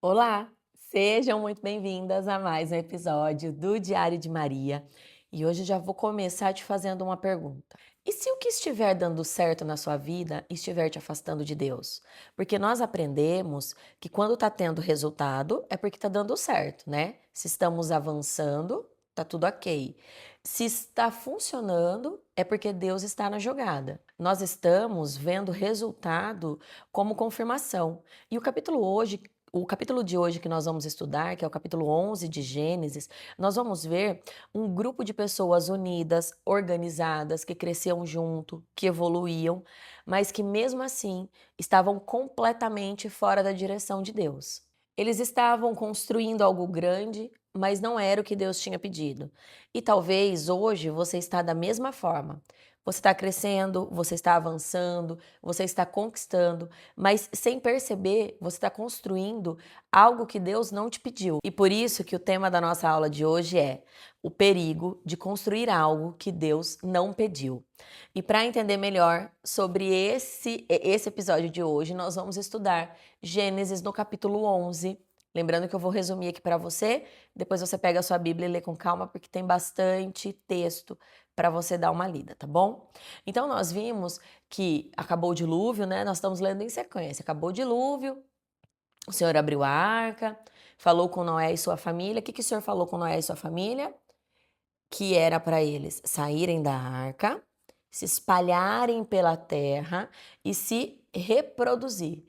Olá, sejam muito bem-vindas a mais um episódio do Diário de Maria. E hoje já vou começar te fazendo uma pergunta. E se o que estiver dando certo na sua vida estiver te afastando de Deus? Porque nós aprendemos que quando está tendo resultado é porque está dando certo, né? Se estamos avançando, tá tudo ok. Se está funcionando, é porque Deus está na jogada. Nós estamos vendo resultado como confirmação. E o capítulo de hoje que nós vamos estudar, que é o capítulo 11 de Gênesis, nós vamos ver um grupo de pessoas unidas, organizadas, que cresciam junto, que evoluíam, mas que mesmo assim estavam completamente fora da direção de Deus. Eles estavam construindo algo grande, mas não era o que Deus tinha pedido. E talvez hoje você está da mesma forma. Você está crescendo, você está avançando, você está conquistando, mas sem perceber, você está construindo algo que Deus não te pediu. E por isso que o tema da nossa aula de hoje é o perigo de construir algo que Deus não pediu. E para entender melhor sobre esse episódio de hoje, nós vamos estudar Gênesis no capítulo 11. Lembrando que eu vou resumir aqui para você, depois você pega a sua Bíblia e lê com calma, porque tem bastante texto para você dar uma lida, tá bom? Então nós vimos que acabou o dilúvio, né? Nós estamos lendo em sequência. Acabou o dilúvio, o Senhor abriu a arca, falou com Noé e sua família. O que o Senhor falou com Noé e sua família? Que era para eles saírem da arca, se espalharem pela terra e se reproduzir.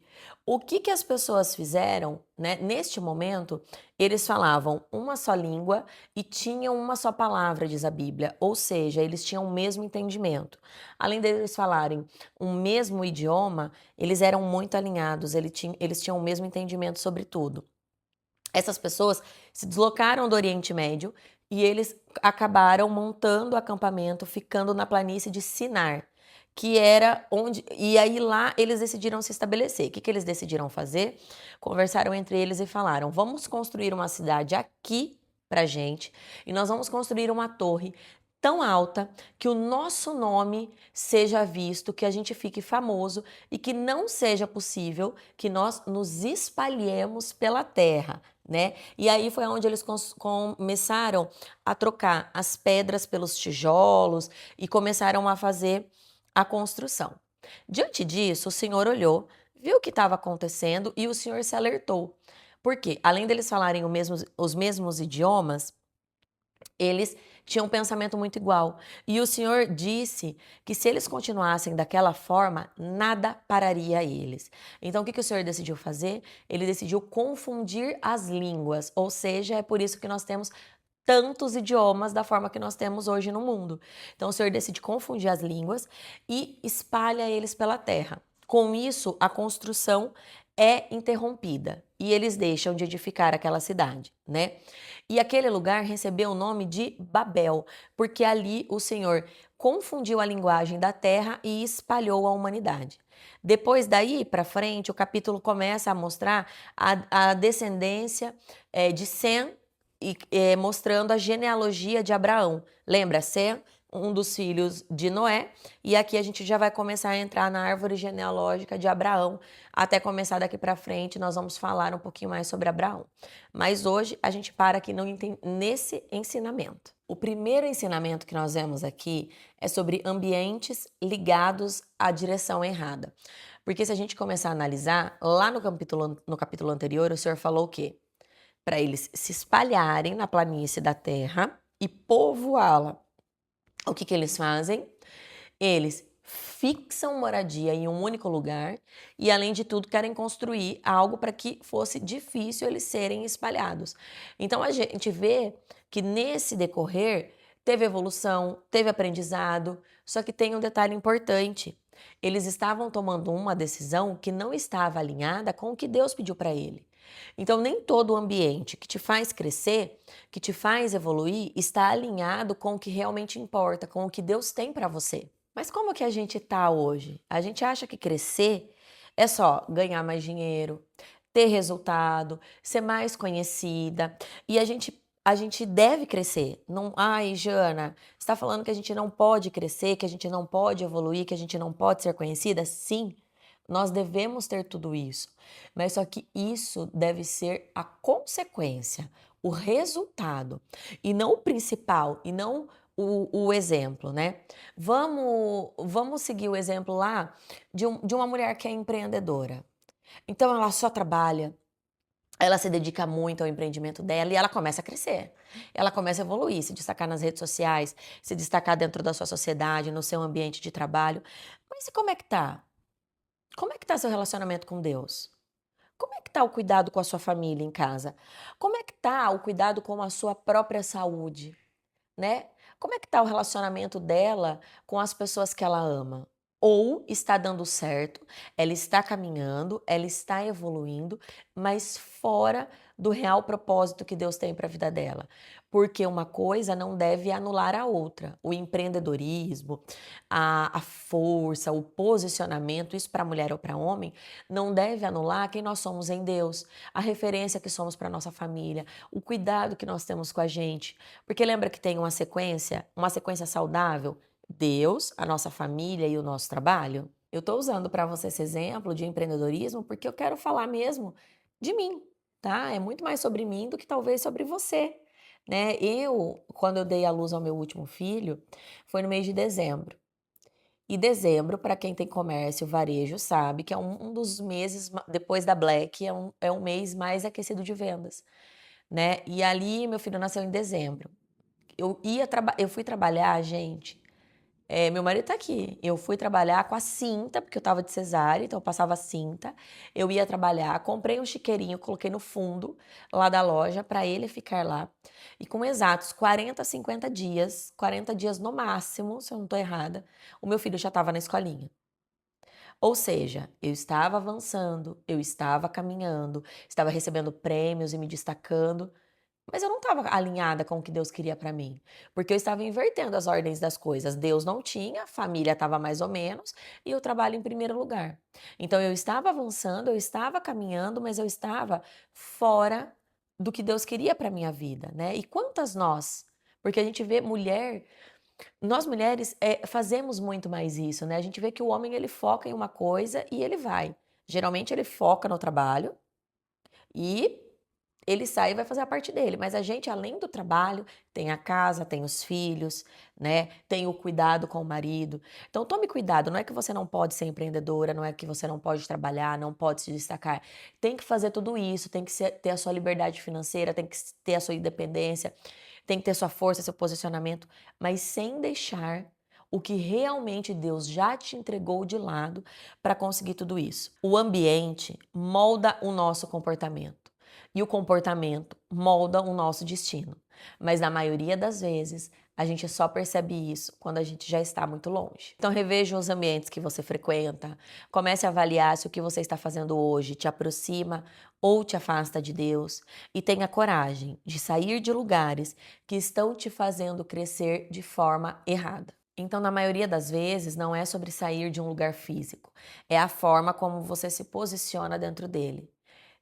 O que as pessoas fizeram, né? Neste momento, eles falavam uma só língua e tinham uma só palavra, diz a Bíblia, ou seja, eles tinham o mesmo entendimento. Além deles falarem um mesmo idioma, eles eram muito alinhados, eles tinham o mesmo entendimento sobre tudo. Essas pessoas se deslocaram do Oriente Médio e eles acabaram montando o acampamento, ficando na planície de Sinar, que era onde. E aí lá eles decidiram se estabelecer. O que eles decidiram fazer? Conversaram entre eles e falaram: vamos construir uma cidade aqui pra gente e nós vamos construir uma torre tão alta que o nosso nome seja visto, que a gente fique famoso e que não seja possível que nós nos espalhemos pela terra, né? E aí foi onde eles começaram a trocar as pedras pelos tijolos e começaram a fazer a construção. Diante disso, o Senhor olhou, viu o que estava acontecendo e o Senhor se alertou. Porque, além deles falarem os mesmos idiomas, eles tinham um pensamento muito igual. E o Senhor disse que se eles continuassem daquela forma, nada pararia eles. Então, o que o Senhor decidiu fazer? Ele decidiu confundir as línguas, ou seja, é por isso que nós temos tantos idiomas da forma que nós temos hoje no mundo. Então, o Senhor decide confundir as línguas e espalha eles pela terra. Com isso, a construção é interrompida e eles deixam de edificar aquela cidade, né? E aquele lugar recebeu o nome de Babel, porque ali o Senhor confundiu a linguagem da terra e espalhou a humanidade. Depois daí para frente, o capítulo começa a mostrar a descendência de Sem e mostrando a genealogia de Abraão. Lembra, Sem, um dos filhos de Noé, e aqui a gente já vai começar a entrar na árvore genealógica de Abraão. Até começar daqui para frente, nós vamos falar um pouquinho mais sobre Abraão. Mas hoje a gente para aqui nesse ensinamento. O primeiro ensinamento que nós vemos aqui é sobre ambientes ligados à direção errada. Porque se a gente começar a analisar, lá no capítulo anterior, o Senhor falou o quê? Para eles se espalharem na planície da terra e povoá-la. O que eles fazem? Eles fixam moradia em um único lugar e, além de tudo, querem construir algo para que fosse difícil eles serem espalhados. Então, a gente vê que nesse decorrer teve evolução, teve aprendizado, só que tem um detalhe importante. Eles estavam tomando uma decisão que não estava alinhada com o que Deus pediu para ele. Então, nem todo o ambiente que te faz crescer, que te faz evoluir, está alinhado com o que realmente importa, com o que Deus tem para você. Mas como que a gente tá hoje? A gente acha que crescer é só ganhar mais dinheiro, ter resultado, ser mais conhecida. E a gente deve crescer. Não, ai, Jana, você está falando que a gente não pode crescer, que a gente não pode evoluir, que a gente não pode ser conhecida? Sim, Nós devemos ter tudo isso, mas só que isso deve ser a consequência, o resultado, e não o principal, e não o exemplo, né? Vamos seguir o exemplo lá de uma mulher que é empreendedora. Então ela só trabalha, ela se dedica muito ao empreendimento dela e ela começa a crescer. Ela começa a evoluir, se destacar nas redes sociais, se destacar dentro da sua sociedade, no seu ambiente de trabalho. Mas e como é que tá? Como é que tá seu relacionamento com Deus? Como é que tá o cuidado com a sua família em casa? Como é que tá o cuidado com a sua própria saúde, né? Como é que tá o relacionamento dela com as pessoas que ela ama? Ou está dando certo, ela está caminhando, ela está evoluindo, mas fora do real propósito que Deus tem para a vida dela. Porque uma coisa não deve anular a outra. O empreendedorismo, a força, o posicionamento, isso para mulher ou para homem, não deve anular quem nós somos em Deus, a referência que somos para nossa família, o cuidado que nós temos com a gente. Porque lembra que tem uma sequência saudável? Deus, a nossa família e o nosso trabalho? Eu estou usando para você esse exemplo de empreendedorismo porque eu quero falar mesmo de mim, tá? É muito mais sobre mim do que talvez sobre você, né? Quando eu dei à luz ao meu último filho, foi no mês de dezembro. E dezembro, para quem tem comércio, varejo, sabe que é um dos meses, depois da Black, é um mês mais aquecido de vendas, né? E ali, meu filho nasceu em dezembro. Eu fui trabalhar, gente. Meu marido tá aqui. Eu fui trabalhar com a cinta, porque eu tava de cesárea, então eu passava a cinta. Eu ia trabalhar, comprei um chiqueirinho, coloquei no fundo lá da loja para ele ficar lá. E com exatos 40, 50 dias, 40 dias no máximo, se eu não tô errada, o meu filho já estava na escolinha. Ou seja, eu estava avançando, eu estava caminhando, estava recebendo prêmios e me destacando, mas eu não estava alinhada com o que Deus queria para mim, porque eu estava invertendo as ordens das coisas. Deus não tinha, a família estava mais ou menos e o trabalho em primeiro lugar. Então eu estava avançando, eu estava caminhando, mas eu estava fora do que Deus queria para minha vida, né? E quantas nós? Porque a gente vê nós mulheres fazemos muito mais isso, né? A gente vê que o homem ele foca em uma coisa e ele vai. Geralmente ele foca no trabalho e ele sai e vai fazer a parte dele, mas a gente, além do trabalho, tem a casa, tem os filhos, né? Tem o cuidado com o marido. Então tome cuidado, não é que você não pode ser empreendedora, não é que você não pode trabalhar, não pode se destacar. Tem que fazer tudo isso, tem que ter a sua liberdade financeira, tem que ter a sua independência, tem que ter sua força, seu posicionamento, mas sem deixar o que realmente Deus já te entregou de lado para conseguir tudo isso. O ambiente molda o nosso comportamento. E o comportamento molda o nosso destino. Mas na maioria das vezes, a gente só percebe isso quando a gente já está muito longe. Então reveja os ambientes que você frequenta, comece a avaliar se o que você está fazendo hoje te aproxima ou te afasta de Deus e tenha coragem de sair de lugares que estão te fazendo crescer de forma errada. Então, na maioria das vezes, não é sobre sair de um lugar físico, é a forma como você se posiciona dentro dele.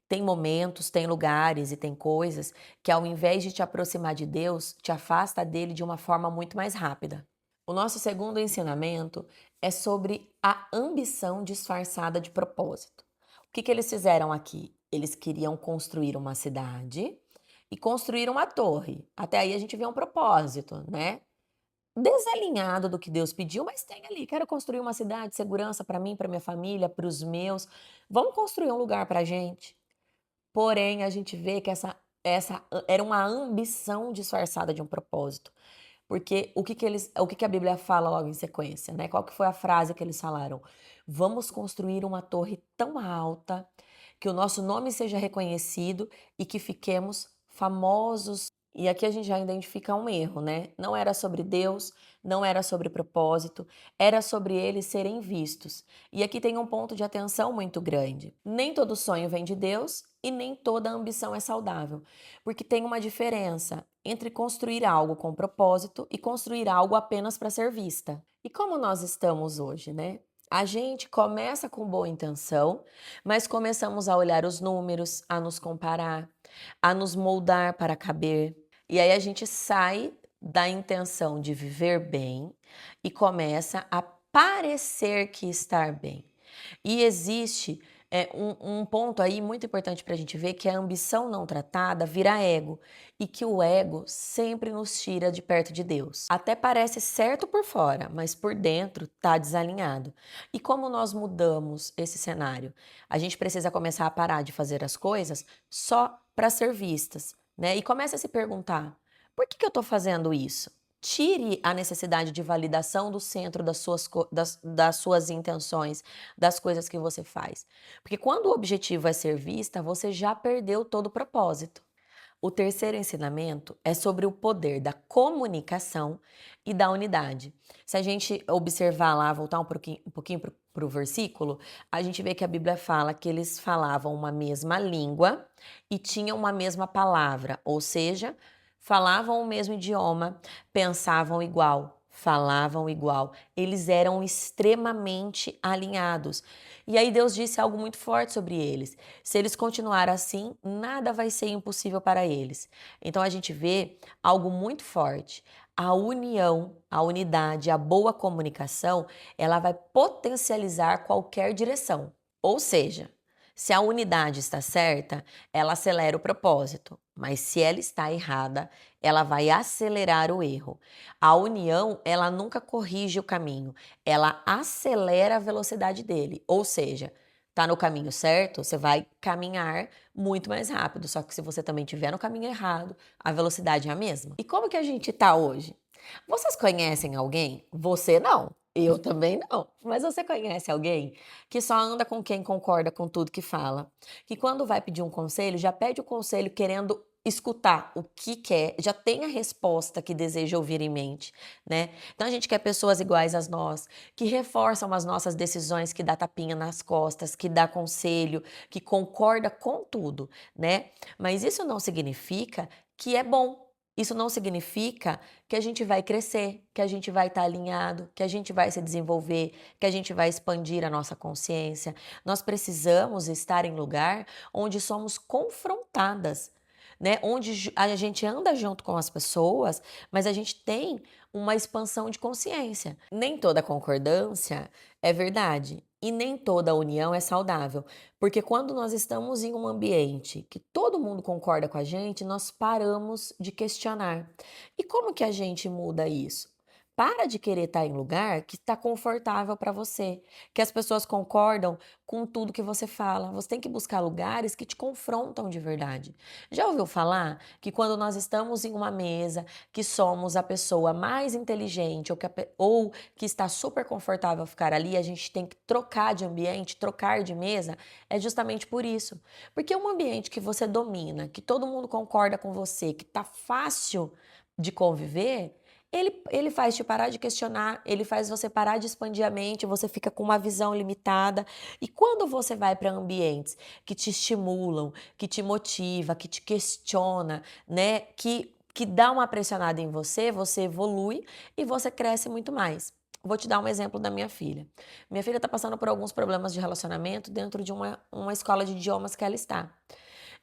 Tem momentos, tem lugares e tem coisas que, ao invés de te aproximar de Deus, te afasta dele de uma forma muito mais rápida. O nosso segundo ensinamento é sobre a ambição disfarçada de propósito. O que eles fizeram aqui? Eles queriam construir uma cidade e construir uma torre. Até aí a gente vê um propósito, né? Desalinhado do que Deus pediu, mas tem ali. Quero construir uma cidade, segurança para mim, para minha família, para os meus. Vamos construir um lugar para a gente. Porém, a gente vê que essa era uma ambição disfarçada de um propósito. Porque o que a Bíblia fala logo em sequência, né? Qual que foi a frase que eles falaram? Vamos construir uma torre tão alta que o nosso nome seja reconhecido e que fiquemos famosos. E aqui a gente já identifica um erro, né? Não era sobre Deus, não era sobre propósito, era sobre eles serem vistos. E aqui tem um ponto de atenção muito grande. Nem todo sonho vem de Deus e nem toda ambição é saudável, porque tem uma diferença entre construir algo com propósito e construir algo apenas para ser vista. E como nós estamos hoje, né? A gente começa com boa intenção, mas começamos a olhar os números, a nos comparar, a nos moldar para caber. E aí a gente sai da intenção de viver bem e começa a parecer que estar bem. E existe um ponto aí muito importante para a gente ver que a ambição não tratada vira ego e que o ego sempre nos tira de perto de Deus. Até parece certo por fora, mas por dentro tá desalinhado. E como nós mudamos esse cenário? A gente precisa começar a parar de fazer as coisas só para ser vistas, né? E começa a se perguntar: por que eu estou fazendo isso? Tire a necessidade de validação do centro das suas intenções, das coisas que você faz. Porque quando o objetivo é ser vista, você já perdeu todo o propósito. O terceiro ensinamento é sobre o poder da comunicação e da unidade. Se a gente observar lá, voltar um pouquinho para o versículo, a gente vê que a Bíblia fala que eles falavam uma mesma língua e tinham uma mesma palavra, ou seja, falavam o mesmo idioma, pensavam igual, falavam igual. Eles eram extremamente alinhados. E aí Deus disse algo muito forte sobre eles. Se eles continuarem assim, nada vai ser impossível para eles. Então a gente vê algo muito forte. A união, a unidade, a boa comunicação, ela vai potencializar qualquer direção. Ou seja, se a unidade está certa, ela acelera o propósito, mas se ela está errada, ela vai acelerar o erro. A união, ela nunca corrige o caminho, ela acelera a velocidade dele. Ou seja, tá no caminho certo, você vai caminhar muito mais rápido. Só que se você também estiver no caminho errado, a velocidade é a mesma. E como que a gente tá hoje? Vocês conhecem alguém? Você não. Eu também não. Mas você conhece alguém que só anda com quem concorda com tudo que fala? Que quando vai pedir um conselho, já pede o conselho querendo escutar o que quer, já tem a resposta que deseja ouvir em mente, né? Então a gente quer pessoas iguais a nós, que reforçam as nossas decisões, que dá tapinha nas costas, que dá conselho, que concorda com tudo, né? Mas isso não significa que é bom. Isso não significa que a gente vai crescer, que a gente vai estar alinhado, que a gente vai se desenvolver, que a gente vai expandir a nossa consciência. Nós precisamos estar em lugar onde somos confrontadas, né? Onde a gente anda junto com as pessoas, mas a gente tem uma expansão de consciência. Nem toda concordância é verdade. E nem toda união é saudável, porque quando nós estamos em um ambiente que todo mundo concorda com a gente, nós paramos de questionar. E como que a gente muda isso? Para de querer estar em lugar que está confortável para você, que as pessoas concordam com tudo que você fala. Você tem que buscar lugares que te confrontam de verdade. Já ouviu falar que quando nós estamos em uma mesa, que somos a pessoa mais inteligente ou que está super confortável ficar ali, a gente tem que trocar de ambiente, trocar de mesa? É justamente por isso. Porque um ambiente que você domina, que todo mundo concorda com você, que está fácil de conviver, ele faz te parar de questionar, ele faz você parar de expandir a mente, você fica com uma visão limitada. E quando você vai para ambientes que te estimulam, que te motiva, que te questiona, né, que dá uma pressionada em você, você evolui e você cresce muito mais. Vou te dar um exemplo da minha filha. Minha filha está passando por alguns problemas de relacionamento dentro de uma escola de idiomas que ela está.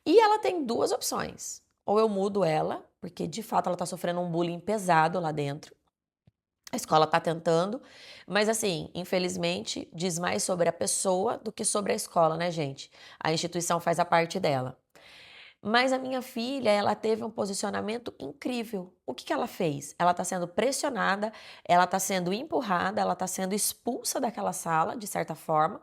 E ela tem duas opções. Ou eu mudo ela, porque de fato ela está sofrendo um bullying pesado lá dentro. A escola está tentando, mas assim, infelizmente, diz mais sobre a pessoa do que sobre a escola, né, gente? A instituição faz a parte dela. Mas a minha filha, ela teve um posicionamento incrível. O que ela fez? Ela está sendo pressionada, ela está sendo empurrada, ela está sendo expulsa daquela sala, de certa forma,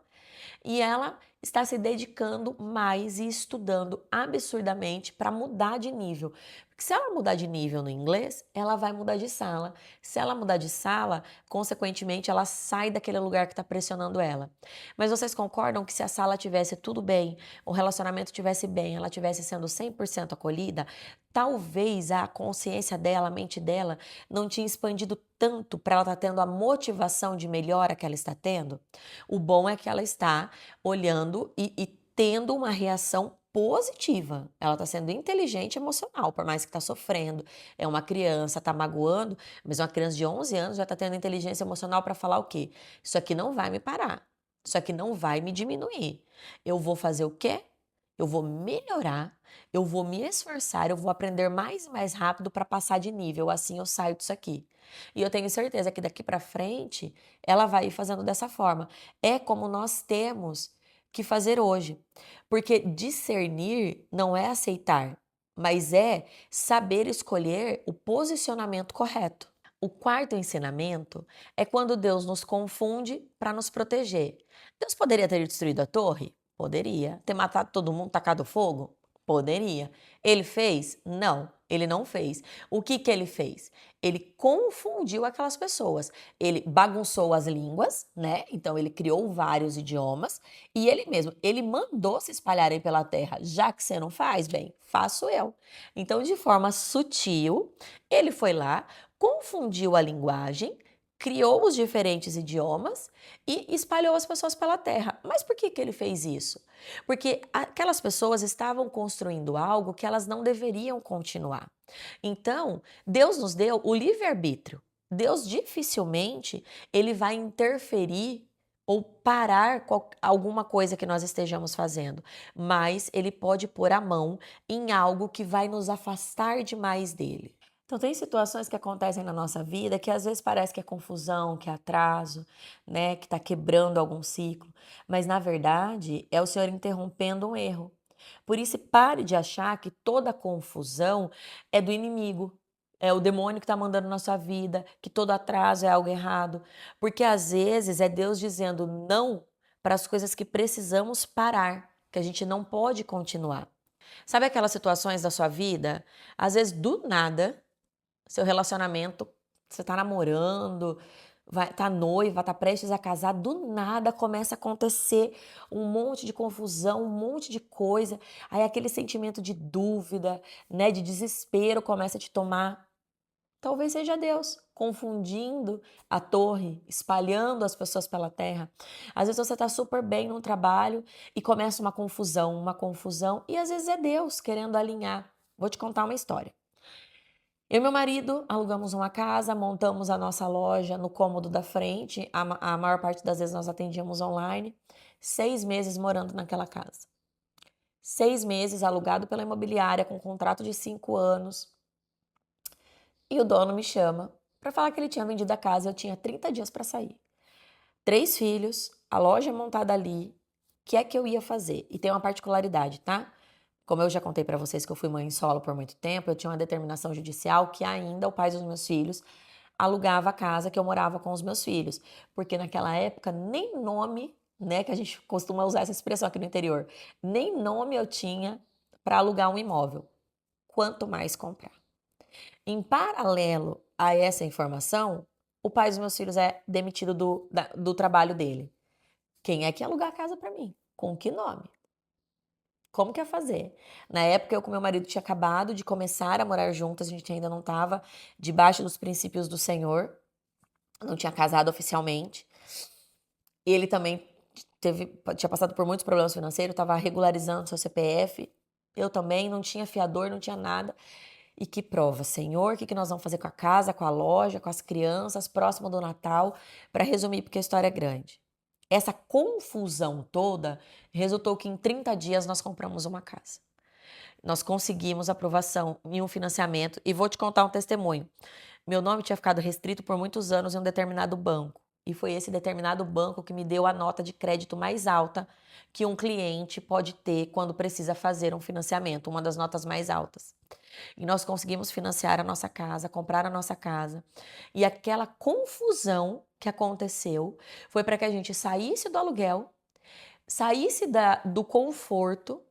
e ela está se dedicando mais e estudando absurdamente para mudar de nível. Porque se ela mudar de nível no inglês, ela vai mudar de sala. Se ela mudar de sala, consequentemente, ela sai daquele lugar que está pressionando ela. Mas vocês concordam que se a sala tivesse tudo bem, o relacionamento tivesse bem, ela tivesse sendo 100% acolhida, talvez a consciência dela, a mente dela, não tinha expandido tanto para ela estar tendo a motivação de melhora que ela está tendo? O bom é que ela está olhando e tendo uma reação positiva. Ela está sendo inteligente e emocional, por mais que está sofrendo. É uma criança, está magoando, mas uma criança de 11 anos já está tendo inteligência emocional para falar o quê? Isso aqui não vai me parar. Isso aqui não vai me diminuir. Eu vou fazer o quê? Eu vou melhorar, eu vou me esforçar, eu vou aprender mais e mais rápido para passar de nível, assim eu saio disso aqui. E eu tenho certeza que daqui para frente ela vai ir fazendo dessa forma. É como nós temos que fazer hoje. Porque discernir não é aceitar, mas é saber escolher o posicionamento correto. O quarto ensinamento é quando Deus nos confunde para nos proteger. Deus poderia ter destruído a torre? Poderia. Ter matado todo mundo, tacado fogo? Poderia. Ele fez? Não, ele não fez. O que que ele fez? Ele confundiu aquelas pessoas. Ele bagunçou as línguas, né? Então ele criou vários idiomas e ele mesmo, ele mandou se espalharem pela terra. Já que você não faz, bem, faço eu. Então, de forma sutil, ele foi lá, confundiu a linguagem, criou os diferentes idiomas e espalhou as pessoas pela terra. Mas por que que ele fez isso? Porque aquelas pessoas estavam construindo algo que elas não deveriam continuar. Então, Deus nos deu o livre-arbítrio. Deus dificilmente ele vai interferir ou parar alguma coisa que nós estejamos fazendo, mas ele pode pôr a mão em algo que vai nos afastar demais dele. Então, tem situações que acontecem na nossa vida que às vezes parece que é confusão, que é atraso, né, que está quebrando algum ciclo, mas na verdade é o Senhor interrompendo um erro. Por isso, pare de achar que toda confusão é do inimigo, é o demônio que está mandando na sua vida, que todo atraso é algo errado, porque às vezes é Deus dizendo não para as coisas que precisamos parar, que a gente não pode continuar. Sabe aquelas situações da sua vida? Às vezes, do nada, seu relacionamento, você tá namorando, tá noiva, tá prestes a casar, do nada começa a acontecer um monte de confusão, um monte de coisa. Aí aquele sentimento de dúvida, né, de desespero começa a te tomar. Talvez seja Deus confundindo a torre, espalhando as pessoas pela terra. Às vezes você está super bem no trabalho e começa uma confusão, e às vezes é Deus querendo alinhar. Vou te contar uma história. Eu e meu marido alugamos uma casa, montamos a nossa loja no cômodo da frente. A maior parte das vezes nós atendíamos online. 6 meses morando naquela casa. 6 meses alugado pela imobiliária com contrato de 5 anos. E o dono me chama para falar que ele tinha vendido a casa e eu tinha 30 dias para sair. 3 filhos, a loja montada ali. O que é que eu ia fazer? E tem uma particularidade, tá? Como eu já contei para vocês que eu fui mãe solo por muito tempo, eu tinha uma determinação judicial que ainda o pai dos meus filhos alugava a casa que eu morava com os meus filhos. Porque naquela época nem nome, né, que a gente costuma usar essa expressão aqui no interior, nem nome eu tinha para alugar um imóvel, quanto mais comprar. Em paralelo a essa informação, o pai dos meus filhos é demitido do trabalho dele. Quem é que ia alugar a casa para mim? Com que nome? Como que ia fazer? Na época, eu com meu marido tinha acabado de começar a morar juntos, a gente ainda não estava debaixo dos princípios do Senhor, não tinha casado oficialmente. Ele também tinha passado por muitos problemas financeiros, estava regularizando seu CPF. Eu também não tinha fiador, não tinha nada. E que prova, Senhor, o que nós vamos fazer com a casa, com a loja, com as crianças, próximo do Natal? Para resumir, porque a história é grande. Essa confusão toda resultou que em 30 dias nós compramos uma casa. Nós conseguimos aprovação em um financiamento e vou te contar um testemunho. Meu nome tinha ficado restrito por muitos anos em um determinado banco. E foi esse determinado banco que me deu a nota de crédito mais alta que um cliente pode ter quando precisa fazer um financiamento, uma das notas mais altas. E nós conseguimos financiar a nossa casa, comprar a nossa casa. E aquela confusão que aconteceu foi para que a gente saísse do aluguel, saísse do conforto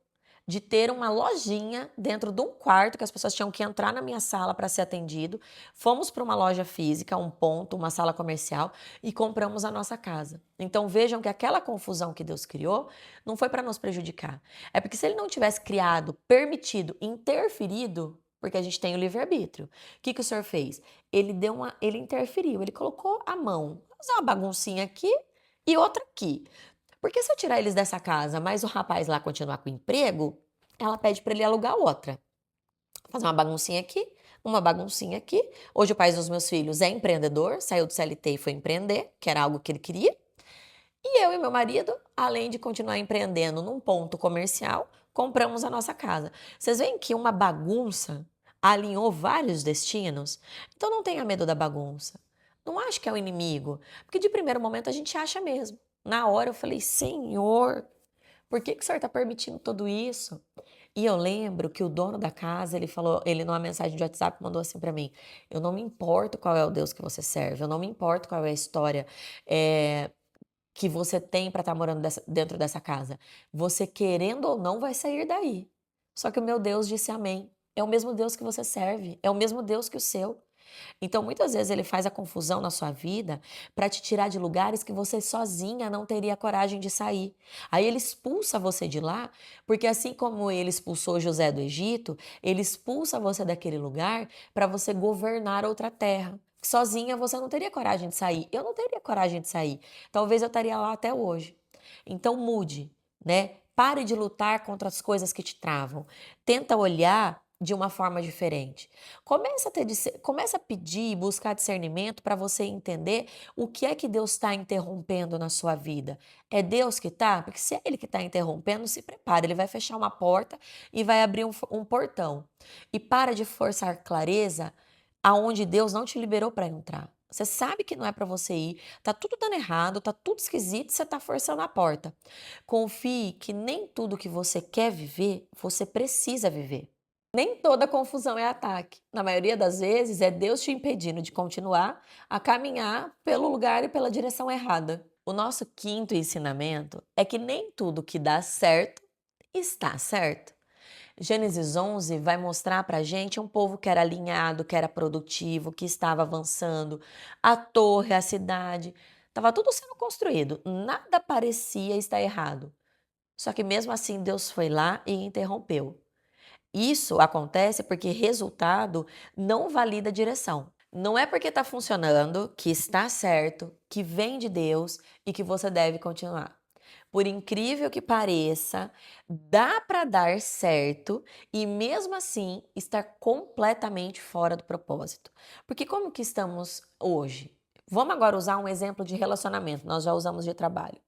de ter uma lojinha dentro de um quarto que as pessoas tinham que entrar na minha sala para ser atendido. Fomos para uma loja física, um ponto, uma sala comercial e compramos a nossa casa. Então vejam que aquela confusão que Deus criou não foi para nos prejudicar. É porque se ele não tivesse criado, permitido, interferido, porque a gente tem o livre-arbítrio. O que o Senhor fez? Ele interferiu, ele colocou a mão. Vamos fazer uma baguncinha aqui e outra aqui. Porque se eu tirar eles dessa casa, mas o rapaz lá continuar com o emprego, ela pede para ele alugar outra. Fazer uma baguncinha aqui, uma baguncinha aqui. Hoje o pai dos meus filhos é empreendedor, saiu do CLT e foi empreender, que era algo que ele queria. E eu e meu marido, além de continuar empreendendo num ponto comercial, compramos a nossa casa. Vocês veem que uma bagunça alinhou vários destinos? Então não tenha medo da bagunça. Não acho que é o inimigo, porque de primeiro momento a gente acha mesmo. Na hora eu falei, Senhor, por que que o Senhor está permitindo tudo isso? E eu lembro que o dono da casa, ele falou, ele numa mensagem de WhatsApp mandou assim para mim: eu não me importo qual é o Deus que você serve, eu não me importo qual é a história que você tem para estar morando dentro dessa casa. Você querendo ou não vai sair daí. Só que o meu Deus disse amém. É o mesmo Deus que você serve, é o mesmo Deus que o seu. Então, muitas vezes ele faz a confusão na sua vida para te tirar de lugares que você sozinha não teria coragem de sair. Aí ele expulsa você de lá, porque assim como ele expulsou José do Egito, ele expulsa você daquele lugar para você governar outra terra. Sozinha você não teria coragem de sair. Eu não teria coragem de sair. Talvez eu estaria lá até hoje. Então mude, né? Pare de lutar contra as coisas que te travam. Tenta olhar de uma forma diferente. Começa a pedir e buscar discernimento para você entender o que é que Deus está interrompendo na sua vida. É Deus que está? Porque se é Ele que está interrompendo, se prepare, Ele vai fechar uma porta e vai abrir um portão. E para de forçar clareza aonde Deus não te liberou para entrar. Você sabe que não é para você ir, tá tudo dando errado, tá tudo esquisito, você tá forçando a porta. Confie que nem tudo que você quer viver, você precisa viver. Nem toda confusão é ataque. Na maioria das vezes, é Deus te impedindo de continuar a caminhar pelo lugar e pela direção errada. O nosso quinto ensinamento é que nem tudo que dá certo está certo. Gênesis 11 vai mostrar para a gente um povo que era alinhado, que era produtivo, que estava avançando. A torre, a cidade, estava tudo sendo construído. Nada parecia estar errado. Só que mesmo assim, Deus foi lá e interrompeu. Isso acontece porque resultado não valida a direção. Não é porque está funcionando que está certo, que vem de Deus e que você deve continuar. Por incrível que pareça, dá para dar certo e mesmo assim estar completamente fora do propósito. Porque como que estamos hoje? Vamos agora usar um exemplo de relacionamento, nós já usamos de trabalho.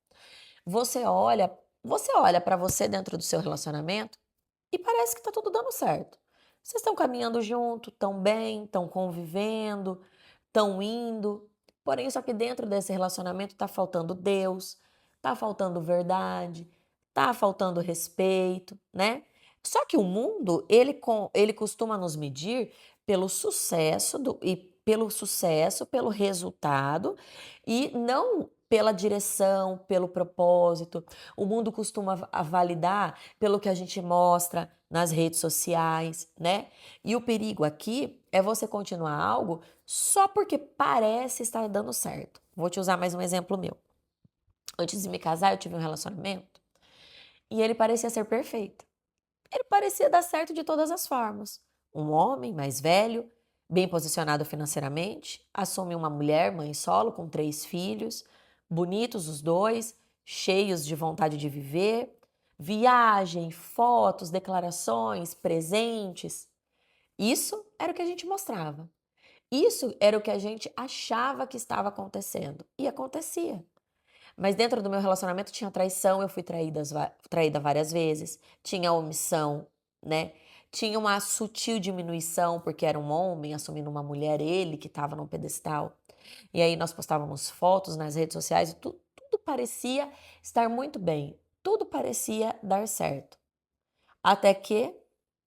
Você olha, você olha para você dentro do seu relacionamento e parece que está tudo dando certo. Vocês estão caminhando junto, estão bem, estão convivendo, estão indo. Porém, só que dentro desse relacionamento está faltando Deus, está faltando verdade, está faltando respeito, né? Só que o mundo, ele costuma nos medir pelo sucesso pelo sucesso, pelo resultado e não pela direção, pelo propósito. O mundo costuma validar pelo que a gente mostra nas redes sociais, né? E o perigo aqui é você continuar algo só porque parece estar dando certo. Vou te usar mais um exemplo meu. Antes de me casar, eu tive um relacionamento e ele parecia ser perfeito. Ele parecia dar certo de todas as formas. Um homem mais velho, bem posicionado financeiramente, assume uma mulher, mãe solo, com 3 filhos, bonitos os dois, cheios de vontade de viver, viagem, fotos, declarações, presentes. Isso era o que a gente mostrava. Isso era o que a gente achava que estava acontecendo. E acontecia. Mas dentro do meu relacionamento tinha traição, eu fui traída várias vezes, tinha omissão, né? Tinha uma sutil diminuição, porque era um homem assumindo uma mulher, ele que estava num pedestal. E aí nós postávamos fotos nas redes sociais e tudo parecia estar muito bem, tudo parecia dar certo. Até que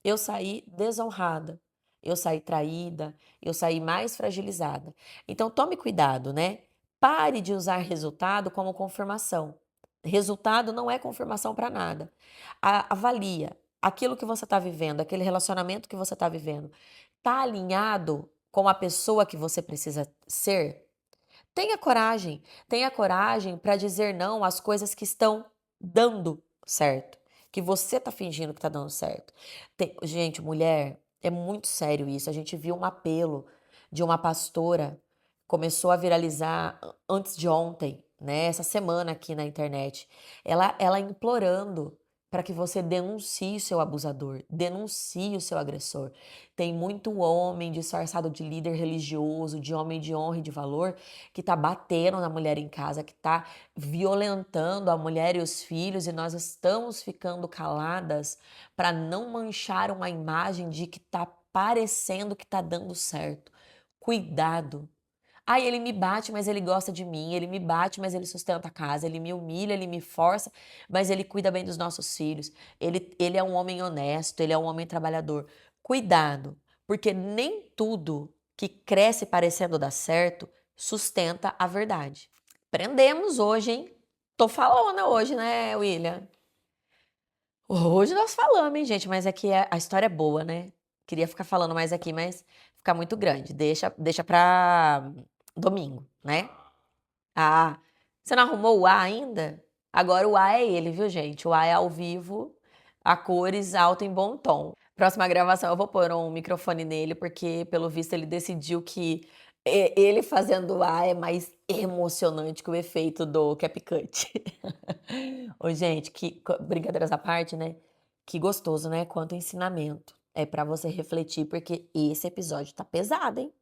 eu saí desonrada, eu saí traída, eu saí mais fragilizada. Então tome cuidado, né? Pare de usar resultado como confirmação. Resultado não é confirmação para nada. Avalia aquilo que você está vivendo, aquele relacionamento que você está vivendo. Está alinhado com a pessoa que você precisa ser? Tenha coragem para dizer não às coisas que estão dando certo, que você está fingindo que está dando certo. Gente, mulher, é muito sério isso. A gente viu um apelo de uma pastora, começou a viralizar antes de ontem, né? Essa semana aqui na internet. Ela implorando para que você denuncie o seu abusador, denuncie o seu agressor. Tem muito homem disfarçado de líder religioso, de homem de honra e de valor, que está batendo na mulher em casa, que está violentando a mulher e os filhos, e nós estamos ficando caladas para não manchar uma imagem de que está parecendo que está dando certo. Cuidado. Ai, ele me bate, mas ele gosta de mim. Ele me bate, mas ele sustenta a casa. Ele me humilha, ele me força, mas ele cuida bem dos nossos filhos. Ele é um homem honesto, ele é um homem trabalhador. Cuidado, porque nem tudo que cresce parecendo dar certo sustenta a verdade. Aprendemos hoje, hein? Tô falando hoje, né, William? Hoje nós falamos, hein, gente? Mas é que a história é boa, né? Queria ficar falando mais aqui, mas fica muito grande. Deixa pra domingo, né? Ah, você não arrumou o A ainda? Agora o A é ele, viu, gente? O A é ao vivo, a cores, alto em bom tom. Próxima gravação eu vou pôr um microfone nele, porque pelo visto ele decidiu que ele fazendo o A é mais emocionante que o efeito do CapCut. Ô, gente, brincadeiras à parte, né? Que gostoso, né? Quanto ensinamento. É pra você refletir, porque esse episódio tá pesado, hein?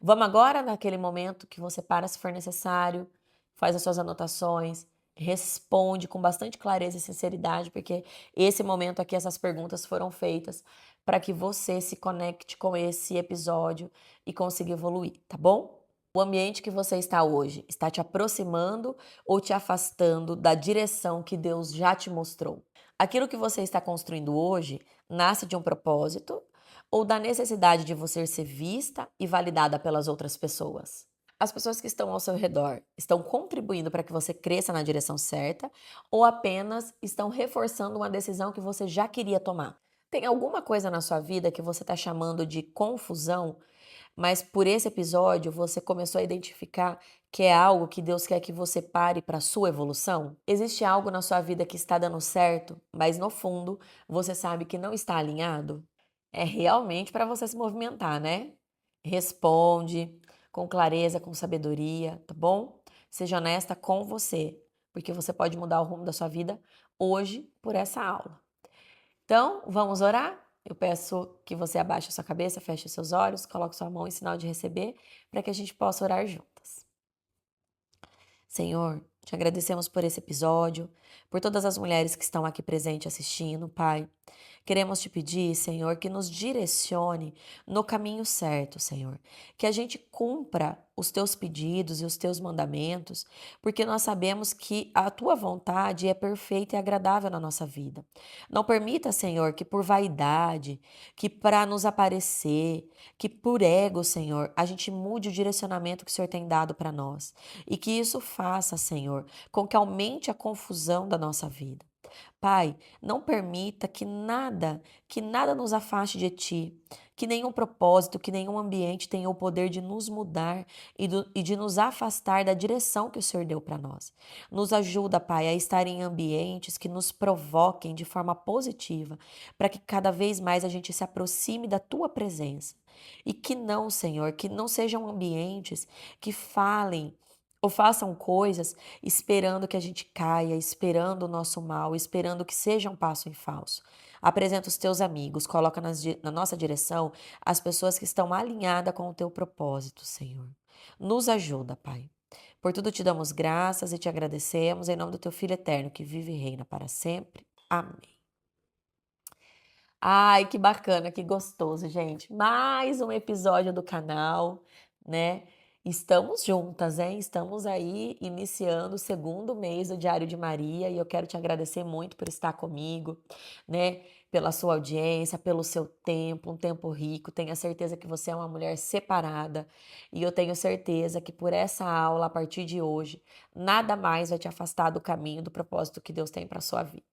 Vamos agora naquele momento que você para se for necessário, faz as suas anotações, responde com bastante clareza e sinceridade, porque esse momento aqui, essas perguntas foram feitas para que você se conecte com esse episódio e consiga evoluir, tá bom? O ambiente que você está hoje está te aproximando ou te afastando da direção que Deus já te mostrou? Aquilo que você está construindo hoje nasce de um propósito ou da necessidade de você ser vista e validada pelas outras pessoas? As pessoas que estão ao seu redor estão contribuindo para que você cresça na direção certa ou apenas estão reforçando uma decisão que você já queria tomar? Tem alguma coisa na sua vida que você está chamando de confusão, mas por esse episódio você começou a identificar que é algo que Deus quer que você pare para a sua evolução? Existe algo na sua vida que está dando certo, mas no fundo você sabe que não está alinhado? É realmente para você se movimentar, né? Responde com clareza, com sabedoria, tá bom? Seja honesta com você, porque você pode mudar o rumo da sua vida hoje por essa aula. Então, vamos orar? Eu peço que você abaixe a sua cabeça, feche os seus olhos, coloque sua mão em sinal de receber, para que a gente possa orar juntas. Senhor, te agradecemos por esse episódio, por todas as mulheres que estão aqui presentes assistindo, Pai. Queremos te pedir, Senhor, que nos direcione no caminho certo, Senhor. Que a gente cumpra os teus pedidos e os teus mandamentos, porque nós sabemos que a tua vontade é perfeita e agradável na nossa vida. Não permita, Senhor, que por vaidade, que para nos aparecer, que por ego, Senhor, a gente mude o direcionamento que o Senhor tem dado para nós. E que isso faça, Senhor, com que aumente a confusão da nossa vida. Pai, não permita que nada nos afaste de Ti, que nenhum propósito, que nenhum ambiente tenha o poder de nos mudar e de nos afastar da direção que o Senhor deu para nós. Nos ajuda, Pai, a estar em ambientes que nos provoquem de forma positiva, para que cada vez mais a gente se aproxime da Tua presença. E que não, Senhor, que não sejam ambientes que falem ou façam coisas esperando que a gente caia, esperando o nosso mal, esperando que seja um passo em falso. Apresenta os teus amigos, coloca na nossa direção as pessoas que estão alinhadas com o teu propósito, Senhor. Nos ajuda, Pai. Por tudo te damos graças e te agradecemos em nome do teu Filho eterno que vive e reina para sempre. Amém. Ai, que bacana, que gostoso, gente. Mais um episódio do canal, né? Estamos juntas, hein? Estamos aí iniciando o segundo mês do Diário de Maria e eu quero te agradecer muito por estar comigo, né? Pela sua audiência, pelo seu tempo, um tempo rico. Tenha certeza que você é uma mulher separada e eu tenho certeza que por essa aula, a partir de hoje, nada mais vai te afastar do caminho, do propósito que Deus tem para sua vida.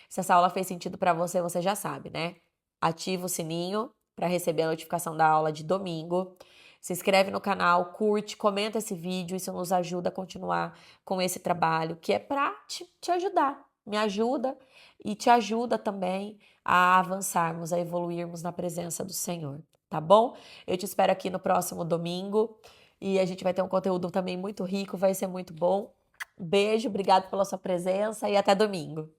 Se essa aula fez sentido para você, você já sabe, né? Ativa o sininho para receber a notificação da aula de domingo. Se inscreve no canal, curte, comenta esse vídeo, isso nos ajuda a continuar com esse trabalho que é para te ajudar. Me ajuda e te ajuda também a avançarmos, a evoluirmos na presença do Senhor, tá bom? Eu te espero aqui no próximo domingo e a gente vai ter um conteúdo também muito rico, vai ser muito bom. Beijo, obrigado pela sua presença e até domingo.